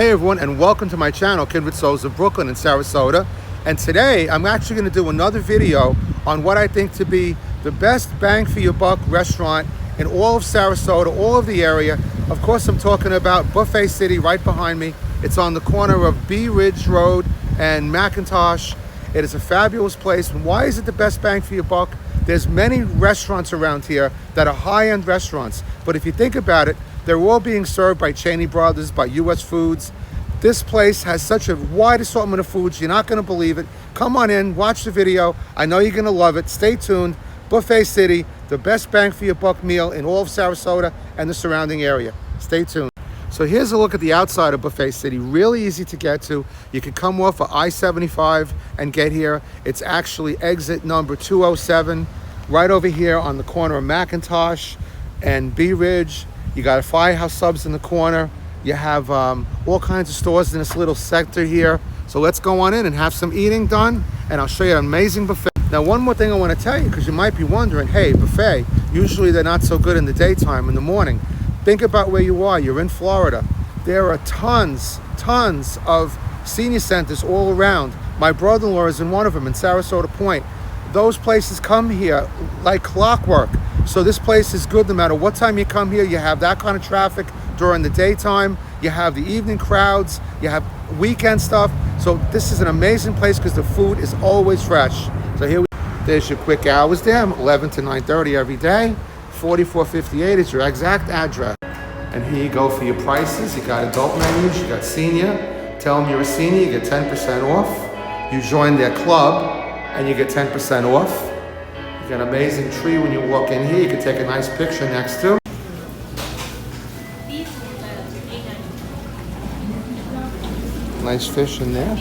Hey everyone, and welcome to my channel, Kindred Souls of Brooklyn in Sarasota. And today I'm actually going to do another video on what I think to be the best bang for your buck restaurant in all of Sarasota, all of the area. Of course, I'm talking about Buffet City right behind me. It's on the corner of Bee Ridge Road and McIntosh. It is a fabulous place. And why is it the best bang for your buck? There's many restaurants around here that are high-end restaurants, but if you think about it, they're all being served by Cheney Brothers, by US Foods. This place has such a wide assortment of foods, you're not gonna believe it. Come on in, watch the video. I know you're gonna love it. Stay tuned. Buffet City, the best bang for your buck meal in all of Sarasota and the surrounding area. Stay tuned. So here's a look at the outside of Buffet City. Really easy to get to. You can come off of I-75 and get here. It's actually exit number 207, right over here on the corner of McIntosh and Bee Ridge. You got a Firehouse Subs in the corner. You have all kinds of stores in this little sector here. So let's go on in and have some eating done, and I'll show you an amazing buffet. Now, one more thing I want to tell you, because you might be wondering, hey, buffet, usually they're not so good in the daytime, in the morning. Think about where you are. You're in Florida. There are tons of senior centers all around. My brother-in-law is in one of them in Sarasota Point. Those places come here like clockwork. So this place is good no matter what time you come here. You have that kind of traffic during the daytime. You have the evening crowds. You have weekend stuff. So this is an amazing place because the food is always fresh. So there's your quick hours there, 11 to 9:30 every day. 4458 is your exact address. And here you go for your prices. You got adult menus, you got senior. Tell them you're a senior, you get 10% off. You join their club and you get 10% off. You got an amazing tree when you walk in here. You can take a nice picture next to. Nice fish in there.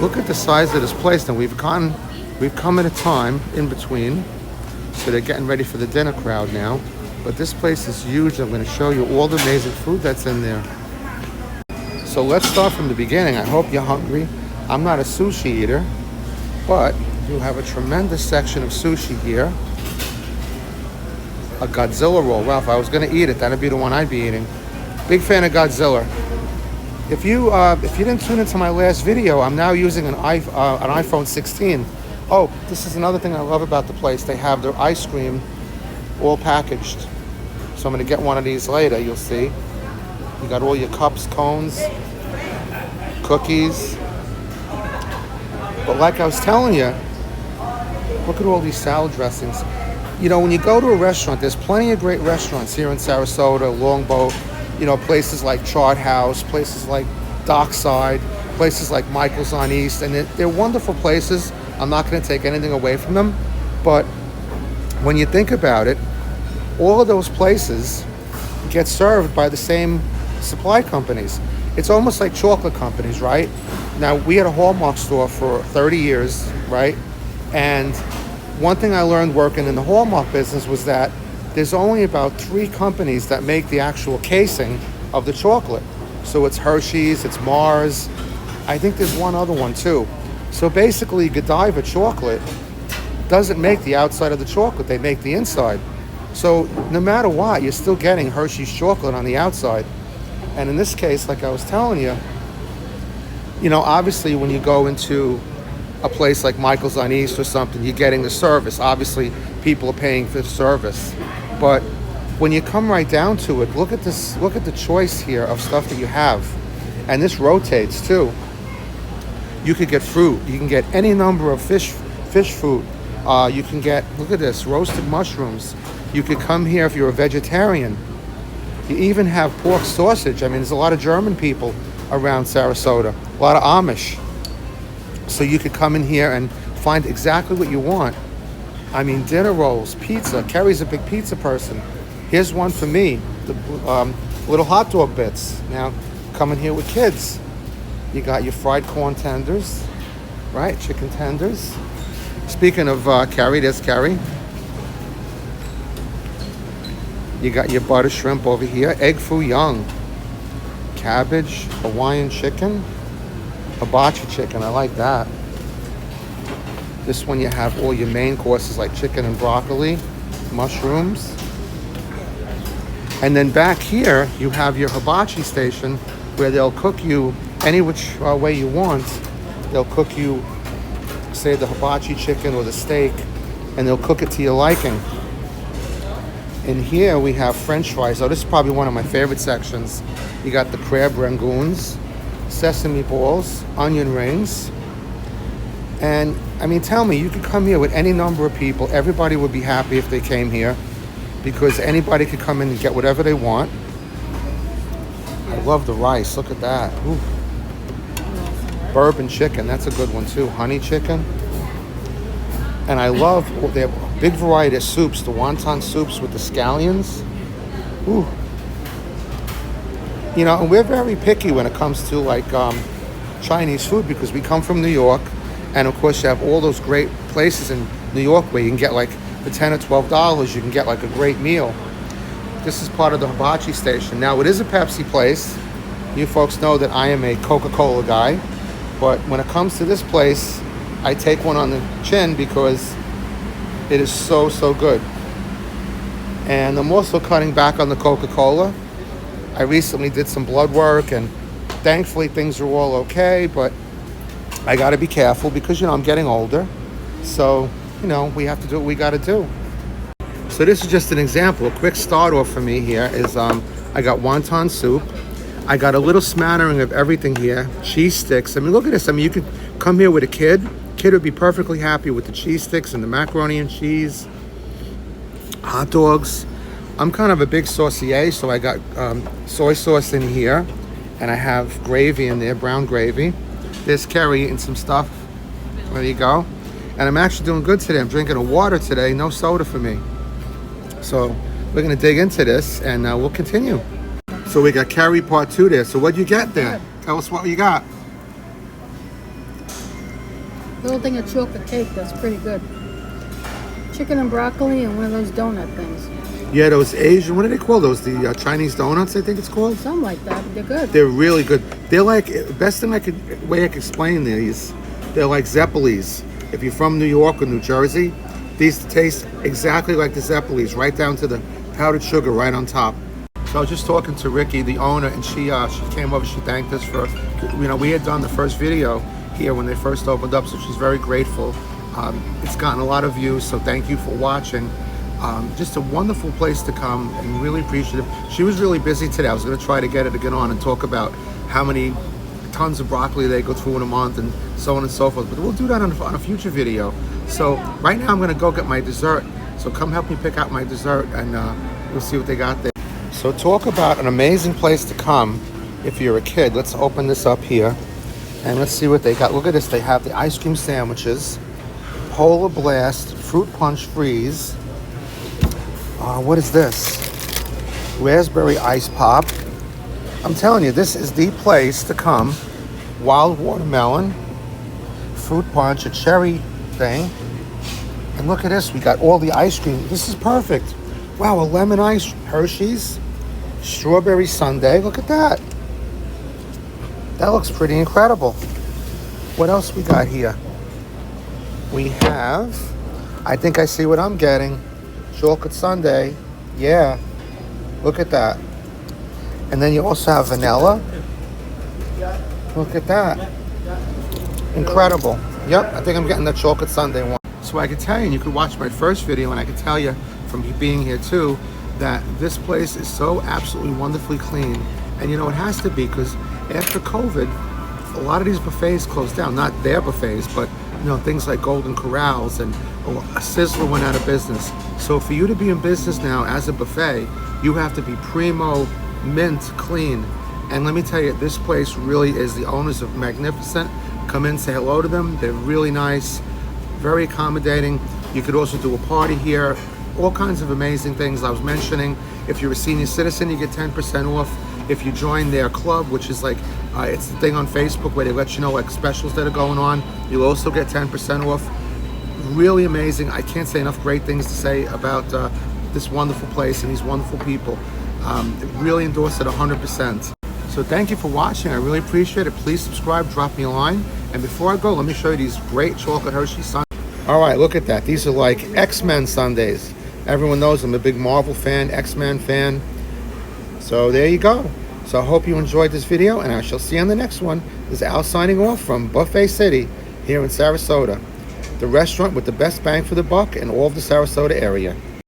Look at the size of this place. Now we've come at a time in between, so they're getting ready for the dinner crowd now. But this place is huge. I'm going to show you all the amazing food that's in there. So let's start from the beginning. I hope you're hungry. I'm not a sushi eater, but you have a tremendous section of sushi here. A Godzilla roll. Well, if I was going to eat it, that'd be the one I'd be eating. Big fan of Godzilla. If you didn't tune into my last video, I'm now using an iPhone 16. Oh, this is another thing I love about the place. They have their ice cream all packaged. So I'm going to get one of these later, you'll see. You got all your cups, cones, cookies. But like I was telling you, look at all these salad dressings. You know, when you go to a restaurant, there's plenty of great restaurants here in Sarasota, Longboat, you know, places like Chart House, places like Dockside, places like Michael's on East, and they're wonderful places. I'm not going to take anything away from them, but when you think about it, all of those places get served by the same supply companies. It's almost like chocolate companies, right? Now, we had a Hallmark store for 30 years, right? And one thing I learned working in the Hallmark business was that there's only about 3 companies that make the actual casing of the chocolate. So it's Hershey's, it's Mars. I think there's one other one too. So basically, Godiva chocolate doesn't make the outside of the chocolate, they make the inside. So no matter what, you're still getting Hershey's chocolate on the outside. And in this case, like I was telling you, you know, obviously when you go into a place like Michael's on East or something, you're getting the service. Obviously, people are paying for the service. But when you come right down to it, look at this, look at the choice here of stuff that you have. And this rotates too. You could get fruit. You can get any number of fish food. You can get, look at this, roasted mushrooms. You could come here if you're a vegetarian. You even have pork sausage. I mean, there's a lot of German people around Sarasota, a lot of Amish. So you could come in here and find exactly what you want. I mean, dinner rolls, pizza. Kerry's a big pizza person. Here's one for me, the little hot dog bits. Now, coming here with kids. You got your fried corn tenders, right? Chicken tenders. Speaking of Kerry, there's Kerry. You got your butter shrimp over here. Egg foo young. Cabbage, Hawaiian chicken. Hibachi chicken, I like that. This one you have all your main courses like chicken and broccoli, mushrooms. And then back here, you have your hibachi station where they'll cook you any which way you want. They'll cook you, say, the hibachi chicken or the steak, and they'll cook it to your liking. In here we have French fries. Oh, this is probably one of my favorite sections. You got the crab rangoons, sesame balls, onion rings. And I mean, tell me, you could come here with any number of people. Everybody would be happy if they came here, because anybody could come in and get whatever they want. I love the rice. Look at that. Ooh. Bourbon chicken. That's a good one too. Honey chicken. And I love, they have a big variety of soups. The wonton soups with the scallions. Ooh. You know, and we're very picky when it comes to like Chinese food, because we come from New York. And of course you have all those great places in New York where you can get like for $10 or $12, you can get like a great meal. This is part of the hibachi station. Now it is a Pepsi place. You folks know that I am a Coca-Cola guy. But when it comes to this place, I take one on the chin because it is so, so good. And I'm also cutting back on the Coca-Cola. I recently did some blood work and thankfully things are all okay, but I gotta be careful because, you know, I'm getting older. So, you know, we have to do what we gotta do. So this is just an example. A quick start off for me here is I got wonton soup. I got a little smattering of everything here. Cheese sticks. I mean, look at this. I mean, you could come here with a kid. Kid would be perfectly happy with the cheese sticks and the macaroni and cheese. Hot dogs. I'm kind of a big saucier, so I got soy sauce in here. And I have gravy in there, brown gravy. There's curry and some stuff. There you go. And I'm actually doing good today. I'm drinking a water today, no soda for me. So we're gonna dig into this and we'll continue. So we got curry part 2 there. So what'd you get there? Tell us what you got. Little thing of chocolate cake, that's pretty good. Chicken and broccoli and one of those donut things. Yeah, those Asian, what do they call those? The Chinese donuts, I think it's called? Something like that, they're good. They're really good. They're like, best thing way I can explain these, they're like Zeppelis. If you're from New York or New Jersey, these taste exactly like the Zeppelis, right down to the powdered sugar right on top. So I was just talking to Ricky, the owner, and she came over, she thanked us for, you know, we had done the first video here when they first opened up, so she's very grateful. It's gotten a lot of views, so thank you for watching. Just a wonderful place to come and really appreciative. She was really busy today. I was going to try to get her to get on and talk about how many tons of broccoli they go through in a month and so on and so forth, but we'll do that on a future video. So right now I'm going to go get my dessert, so come help me pick out my dessert and we'll see what they got there. So talk about an amazing place to come if you're a kid. Let's open this up here and let's see what they got. Look at this. They have the ice cream sandwiches, Polar Blast, Fruit Punch Freeze. What is this? Raspberry Ice Pop. I'm telling you, this is the place to come. Wild watermelon, fruit punch, a cherry thing. And look at this, we got all the ice cream. This is perfect. Wow, a lemon ice, Hershey's, strawberry sundae. Look at that. That looks pretty incredible. What else we got here? We have, I think I see what I'm getting. Chocolate sundae. Yeah, look at that. And then you also have vanilla. Look at that. Incredible. Yep, I think I'm getting the chocolate sundae one. So I can tell you, and you could watch my first video, and I can tell you from being here too, that this place is so absolutely wonderfully clean. And you know, it has to be, because after COVID, a lot of these buffets closed down. Not their buffets, but you know, things like Golden Corrals and Sizzler went out of business. So for you to be in business now as a buffet, you have to be primo, mint, clean. And let me tell you, this place really is, the owners are magnificent. Come in, say hello to them. They're really nice, very accommodating. You could also do a party here, all kinds of amazing things. I was mentioning, if you're a senior citizen, you get 10% off. If you join their club, which is like, it's the thing on Facebook where they let you know like specials that are going on, you'll also get 10% off. Really amazing. I can't say enough great things to say about this wonderful place and these wonderful people. Really endorse it 100%. So thank you for watching. I really appreciate it. Please subscribe, drop me a line. And before I go, let me show you these great chocolate Hershey sundaes. All right, look at that. These are like X-Men sundaes. Everyone knows I'm a big Marvel fan, X-Men fan. So there you go. So I hope you enjoyed this video, and I shall see you on the next one. This is Al signing off from Buffet City here in Sarasota, the restaurant with the best bang for the buck in all of the Sarasota area.